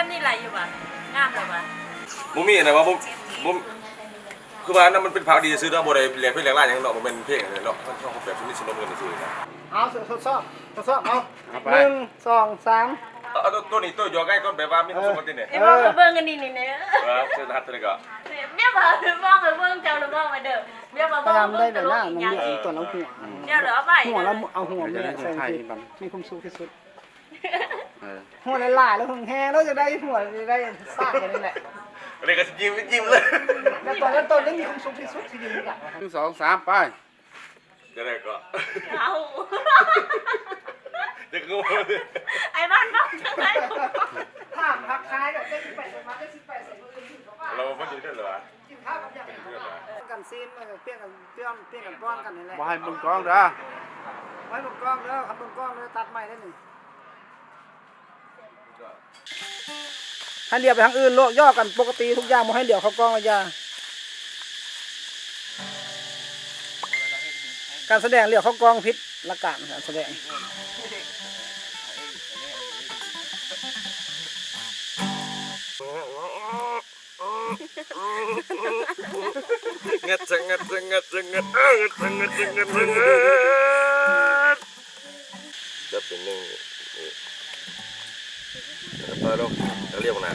แบบนี้ไหลอยู่ป่ะงามเลยป่ะมุมีนะว่ามุมคือว่านั่นมันเป็นผักดีซื้อเนาะบ่ได้แหลกเพิ่นแหลกร้านหยังเนาะบ่แม่นเพลงอะไรเนาะมันชอบแบบนี้สนุกกันซื้อนะเอาทดสอบเอา1 2 3เอาตัวนี้ตัวยอใกล้ก็แบบว่ามีความสุขกันเนี่ยไอ้บ้องกับเบิ้งกันนี่เนี่ยเชิญฮัทตัวนี้ก็เบี้ยมาบ้องกับเบิ้งเจ้าหรือบ้องมาเด้อเบี้ยมาบ้องกับเบิ้งตลกอีกอย่างตัวน้องหัวเดี๋ยวเอาไปหัวแล้วเอาหัวแม่ใส่มีความสุขที่สุดหัวหลายๆแล้วแห้งแล้วจะได้หัวจะได้สร้างกันนี่แหละเลยก็ยิ้มเลยแล้วตอนนั้นต้นนี้มีความสุขที่สุดที่ดีอ่ะ1 2 3ไปจะได้ก็เอาจะกูไอ้บ้านบ้องจะได้ถามพักคล้ายแบบได้18มาได้18ใส่มืออื่นอยู่กับว่าเราไม่กินด้วยเหรอกินข้าวกับอย่างกันซีนเปรี้ยงกันป้อนกันนี่แหละบ่ให้มึงกองเด้อไว้บนกล้องแล้วครับบนกล้องเลยตัดใหม่ได้หนึ่งให้เลี้ยวไปทางอื่นโลกย่อกันปกติทุกอย่างมาให้เลี้ยวเข้ากล้องเลยจ้าการแสดงเลี้ยวเข้ากล้องพิษละกันการแสดงงัดจะเป็นหนึ่งพอลูกจะเรียกนะ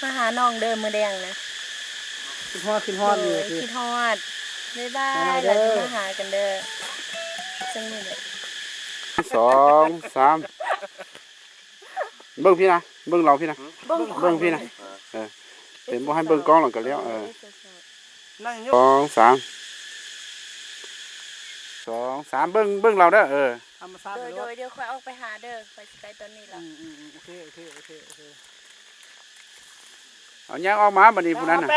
มาหาน้องเดิมมือแดงนะคิดฮอดอยู่คิดฮอดบ๊ายบายแล้วจะมาหากันเด้อจังนี่เลย2 3เบิ่งพี่นะเบิ่งเราพี่นะเบิ่งพี่นะเป็นบ่ให้เบิ่งกล้องหรอกก็แล้ว2 3 2 3เบิ่งเราเด้อโดยเดี๋ยวค่อยออกไปหาเด้อค่อยไปตอนนี้แล้วโอเคเอาย่างออกมาบัดนี้ผู้นั้นน่ะ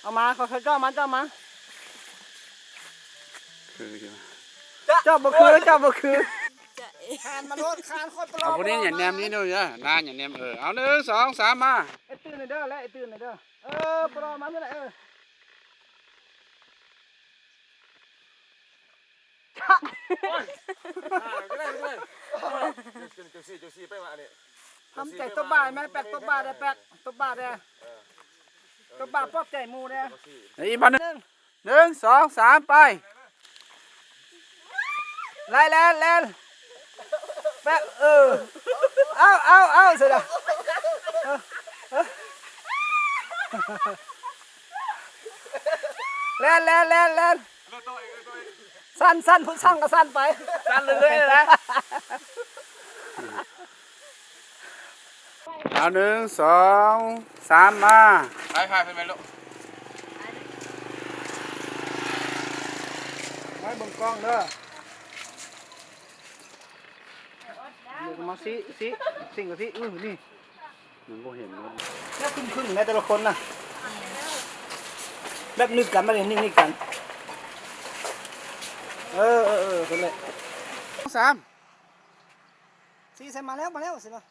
เอามาเขาเจ้ามาคือเจ้าบ่คือคานมาโลดคานโคตรปลอมเอาผู้นี้อย่าแนมนี่ด้วยนะนานอย่าแนมเอา1 2 3มาไอ้ตื่นหน่อยเด้อแล้วไอ้ตื่นหน่อยเด้อปลอมมาเมื่อไหร่ก็ได้จุซี่ไปมาเนี่ยทำใจตัวบ่ายไหมแปกตัวบ่ายได้แปกตัวบ่ายได้ตัวบ่ายปอบใจมูได้อีกบัน1 2 3ไปไล่แลนแปกเอาเสร็จแล้วแลนสั้นพุ่งสั้นก็สั้นไปสั้นเรื่อยๆนะเอา1 2 3มาไปไปลูกไว้บนกล้องเด้อเดี๋ยวมาสิ่งกับสินี่มันบ่เห็นมันแล้วขึ้นแม่แต่ละคนน่ะแบบนึกกันมาเลยนิ่งกันคนเลย3 4ใส่มาแล้วสิเนาะ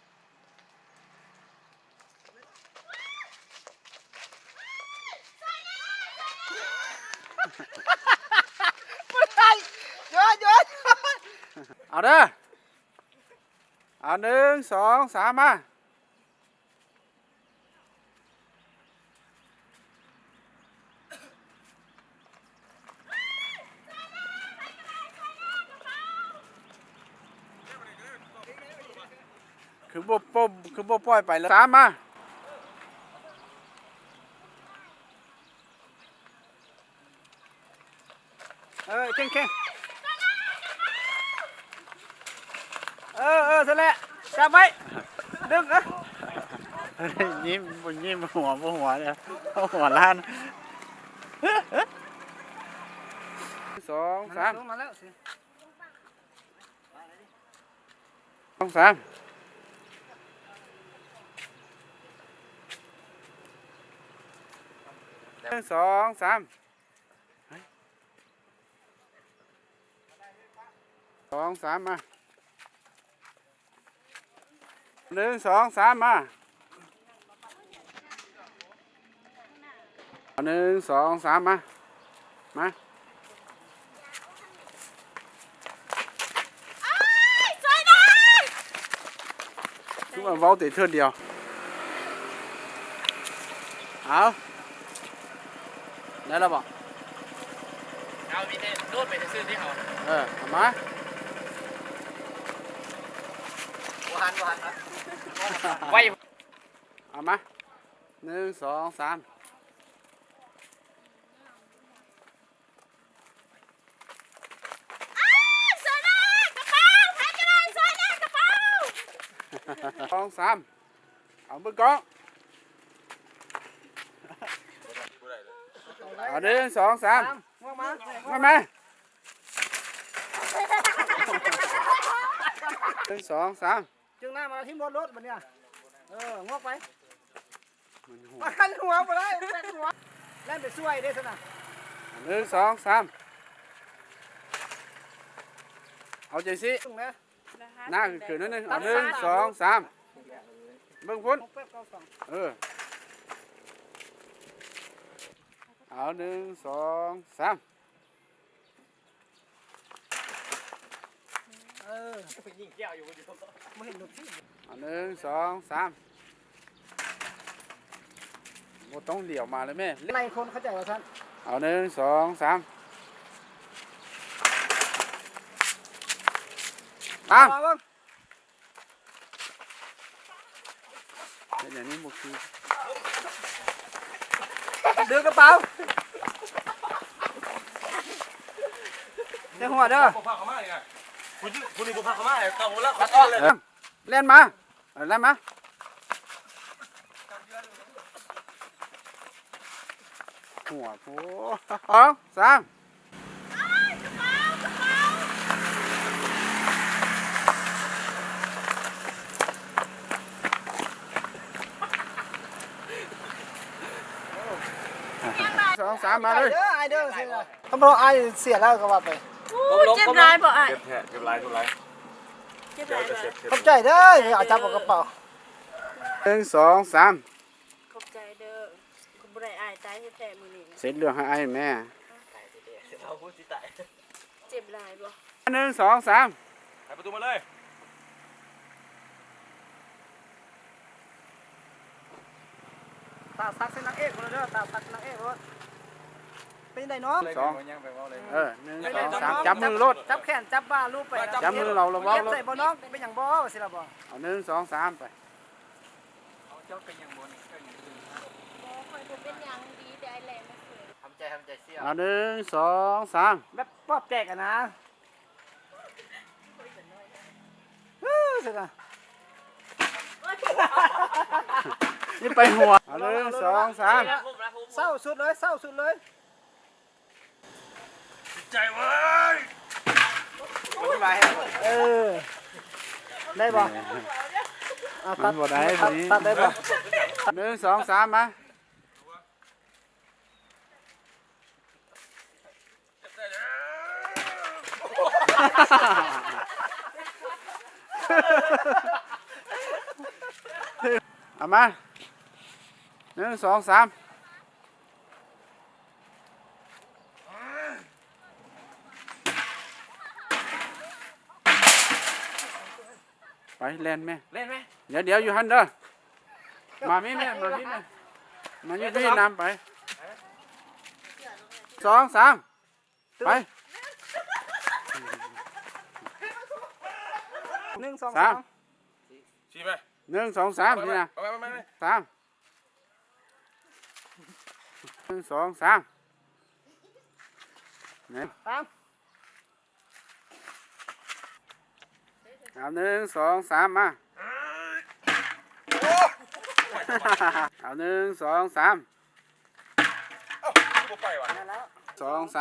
เอาเด้อเอา1 2 3มาคือบ่ปล่อยไปแล้ว3มาเข่งเสร็จแล้วจับไว้ดึงยิ้มหัวเนี่ยหัวล้าน2 3มาแล้วสิ2 3 1 2 3 2 3มา1 2 3มา1 2 3มาส ว่าเว้าแต่เทื่อเดียวเอาได้แล้วบ่เอามีแต่โดดไปซื้อที่เขาเอามาไว้เอามา1 2 32 3เอามือกองเอา1 2 3มา1 2 3 จึงหน้ามาที่รถบัดเนี่ยงอกไปมาคันหัวไปเลยแล่นหัวแล่นไปช่วยได้ซะนะ 1 2 3เอาใจสิ ตึงนะ หน้าขึ้นนิดนึงเอา1 2 3เบิ่งพุ่นเอา1 2 3ยิงแก้วอยู่ไม่เห็นรถที่ เอา1 2 3บ่ต้องเดี่ยวมาเลยแม่ ในคนเข้าใจว่าท่าน เอา1 2 3ตาม มาบ้าง เป็นอย่างนี้บ่คือ ดึงกระเป๋าในหัวเด้อ พวกพาเขามาไงคุณนี่พวกพาเขามาเก่าแล้วขัดอ้อนเลย เล่นมาเล่นมาหัวโผ2 32 3มาเลย ไอเด้อเขาบอกไอเสียแล้วก็ว่าไป เจ็บร้ายบ่อ้าย เจ็บแผลเจ็บลายทุกลาย เจ็บ เจ็ ร้า บ ย จะ บ่ เจ็บเจ็บ เข้าใจเด้อเอาจับกระเป๋า 1 2 3 ขอบใจเด้อคุณบ่ได้อ้ายตายแท้ๆมื้อนี้ เสร็จเรื่องให้ไอ้แม่ เจ็บร้ายบ่ 1 2 3 ให้ประตูมาเลย ตาซักเส้นนางเอกคนเด้อตาซักนางเอกรถเป็นไดน้อง 1 2 3จับมือรถ จับแขนจับบ้าลูกไป จับมือเราเบา เก็บ ๆรถ ใส่บ่น้องเป็นอย่างบ่สิล่ะบ่ เอา1 2 3ไป บ่ค่อยบ่เป็นหยังดีแต่ไอ้แหลมมันสวย เอา1 2 3 แบบปอบแจกอะนะสิล่ะ นี่ไปหัวเอา1 2 3 เศร้าสุดเลยเศร้าสุดเลย ใจเว้ย ได้บ่ มันบ่ได้พอดี ตัดได้บ่ 1 2 3มาเอามา1 2 3ไปเล่นไหม เล่นไหม เดี๋ยวอยู่หันเด้อมามีแม่มาพี่แม่มาอยู่พี่นำไป2 3ไป 1 2 3 3 ชี้ไหม 1 2 3นี่นะ ไม่ 3 1 2 3เนี่ย 3 เอา1 2 3มาเอา1 2 3 กูไปว่ะ 2 3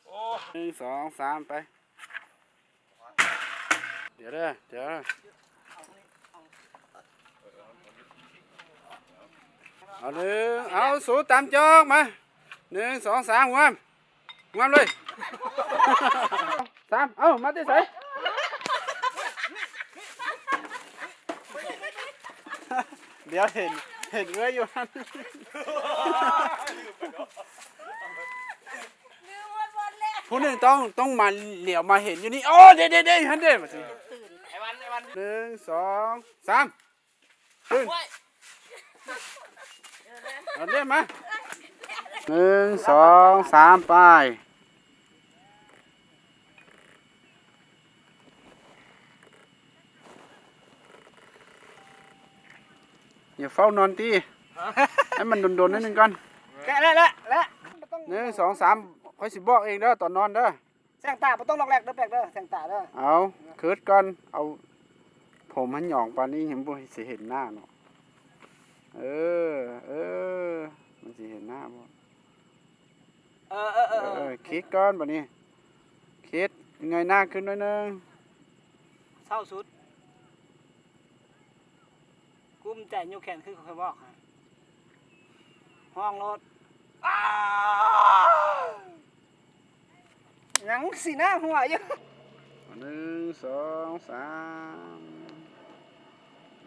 โอ้ 1 2 3ไปเดี๋ยวเอาสูตามจอกมา1 2 3งามเลย3เอามาที่ใส่เดี๋ยวเห็นเอื้ออยู่หันผู้หนึ่งต้องมาเหลียวมาเห็นอยู่นี่โอ้เด็ดฮันเด็ดมาสิ 1 2 3ขึ้นเอาเรียกมา1 2 3ไปอย่าเฝ้านอนตีให้มันโดนๆนิดนึงก่อน แกะแล้ว1 2 3ค่อยสิบอกเองเด้อตอนนอนเด้อ แสงตาบ่ต้องล็อกแรกเด้อแปลกเด้อแสงตาเด้อ เอาเคิร์ดก่อนเอาผมมันหย่องปานนี้เห็นบ่สิเห็นหน้าเนาะเออมันสิเห็นหน้าบ่ คิดก่อนบัดนี้คิดเงยหน้าขึ้นหน่อยนึง เศร้าสุดกุ้มใจยกแขนขึ้นค่อยบอกฮะห้องรถยังสีหน้าหัวอยู่1 2 3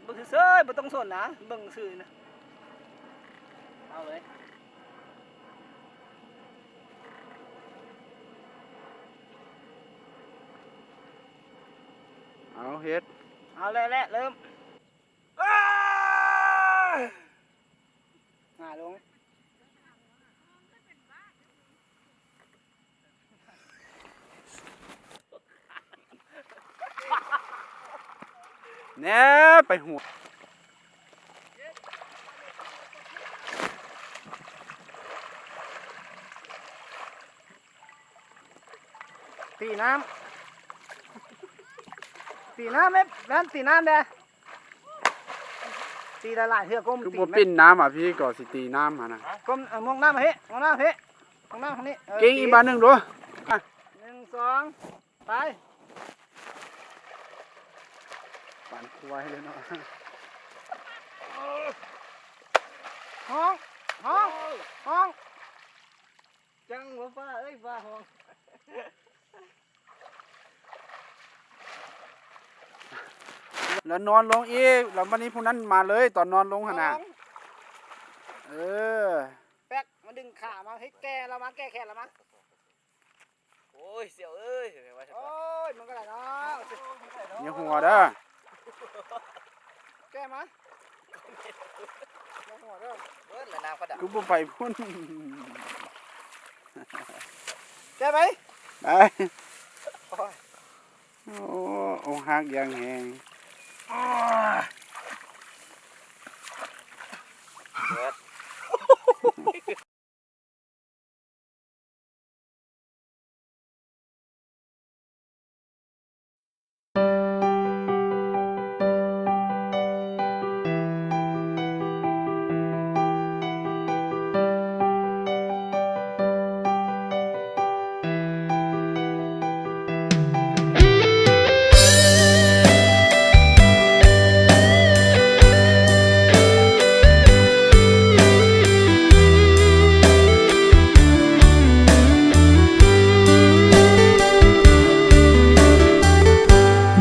บ่คือเซ้ยบ่ต้องสนนะเบิ่งซื่อนะเอาเลยเอาเฮ็ด เอาเลยแหละเริ่มลง แหน่ไปหัว ตีน้ำไหมนั่นตีน้ำเด้ตีละลายเหือกก้ม คือ ตี บ่ ไหม ปิ้นน้ำอ่ะพี่ก็สิตีน้ำหั่นน่ะ ก้มมองหน้ามาเฮ้มองหน้ามาเฮ้มองหน้าทางนี้ เก่งอีกบาทหนึงดู 1 2ไป ปั่นควายเลยเนาะ ห้องจังบ่ฟ้าเอ้ยฟ้าห้อง แล้วนอนลงอีกแล้ววันนี้พวกนั้นมาเลยตอนนอนลงหั่นน่ะเออ แป๊กมาดึงขามาให้แกเรามาแก้แขนเรามาโอ้ยเสี่ยวเอ้ยโอ้ยมันก็ได้เนาะ อย่าหัวเด้อ แก้มาหัวเด้อเบิ้ลละน้ำก็ดับ กูบ่ไปพุ่น แก้ไป ไปโอ้อกหักอย่างแฮง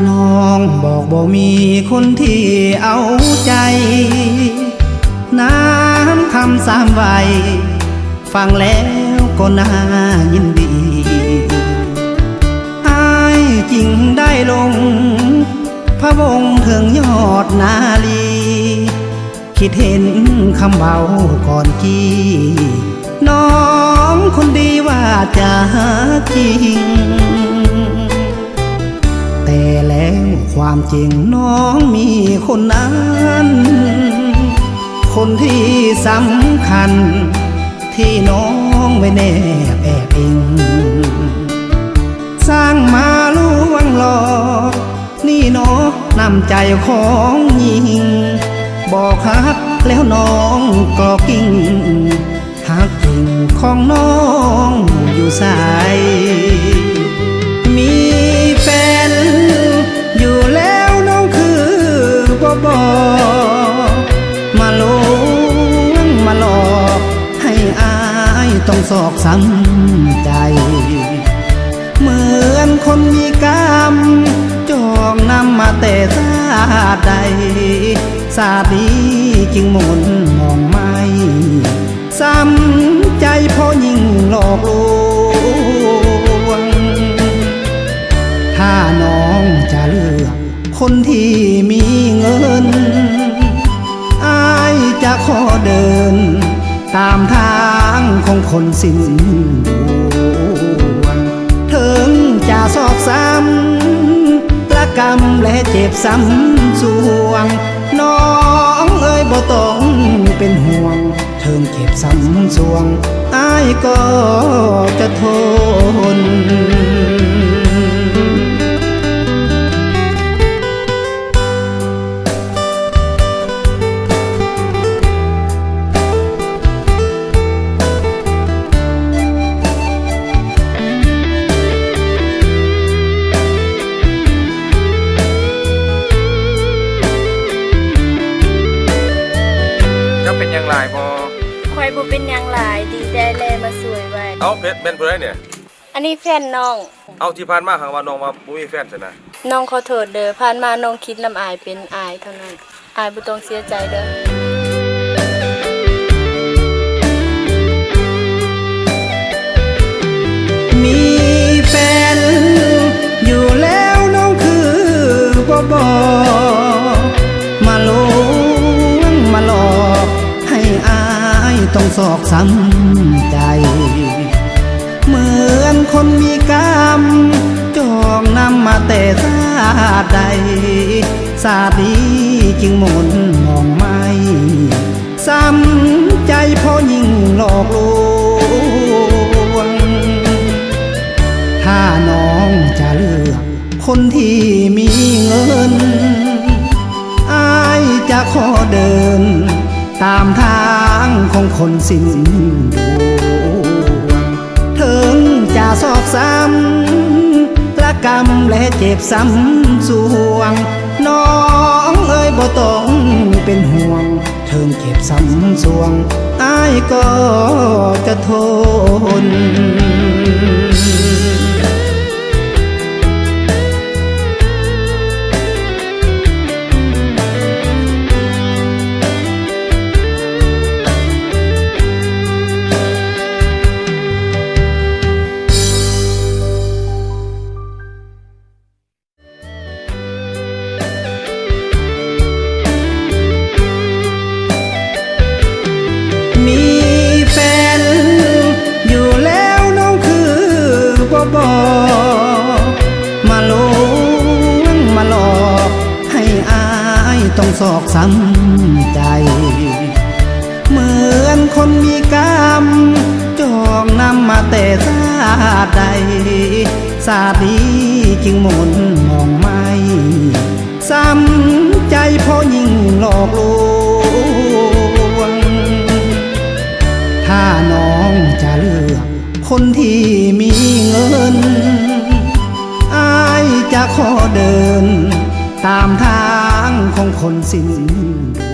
น้องบอกบ่มีคนที่เอาใจน้ำคำ3 วัยฟังแล้วก็น่ายินดีอายจริงได้ลงพระวงศ์ถึงยอดนาลีคิดเห็นคำเบาก่อนกี้น้องคนดีว่าจะจริงแต่แล้วความจริงน้องมีคนนั้น คนที่สำคัญที่น้องไม่แนบแอบอิงสร้างมาลวงหลอกนี่เนาะนำใจของหญิงบอกฮักแล้วน้องก็กิ้งฮักจริงของน้องอยู่ใสมีแฟนอยู่แล้วน้องคือบ่มาลวงมาหลอกให้อายต้องสอกซ้ำใจเหมือนคนมีกรรมจองนำมาแต่ชาติใดชาตินี้จึงหม่นมองไม่ซ้ำใจเพราะยิ่งหลอกลวงถ้าน้องจะเลือกค คนที่มีเงินอายจะขอเดินตามทางของคนสิ้นดวงถึงจะซอกซ้ำประกรรมและเจ็บซ้ำสวงน้องเอ้ยบ่ต้องเป็นห่วงถึงเจ็บซ้ำสวงอายก็จะทนเป็นยังไงพอ คอยบ่เป็นหยังหลายดีได้แลมาสวยไว้ เอาเพชรเป็นเพื่อนเนี่ย อันนี้แฟนน้อง เอาที่ผ่านมาครั้งว่าน้องมาบ่มีแฟนซะนะ น้องขอโทษเด้อผ่านมาน้องคิดนำอายเป็นอายเท่านั้นอายบ่ต้องเสียใจเด้อ มีแฟนอยู่แล้วน้องคือบ่บอกมาลวงมาหลอกให้อายต้องสอกซ้ำใจเหมือนคนมีกรรมจองนำมาแต่ชาติใดชาตินี้จึงหมุนมองไม่ซ้ำใจเพราะยิ่งหลอกลวงถ้าน้องจะเลือกคนที่มีเงินอายจะขอเดินตามทางของคนสิ้นดวงถึงจะซอกซ้ำประกรรมและเจ็บซ้ำสวงน้องเอ้ยบ่ต้องเป็นห่วงถึงเจ็บซ้ำสวงอายก็จะทนมีแฟนอยู่แล้วน้องคือบ่บอกมาลวงมาหลอกให้อายต้องสอกซ้ำใจเหมือนคนมีกรรมจองนำมาแต่ชาติใดชาตินี้จึงหมุนมองไม่ซ้ำใจเพราะยิ่งหลอกลวงถ้าน้องจะเลือกคนที่มีเงินอายจะขอเดินตามทางของคนสิ้นดวง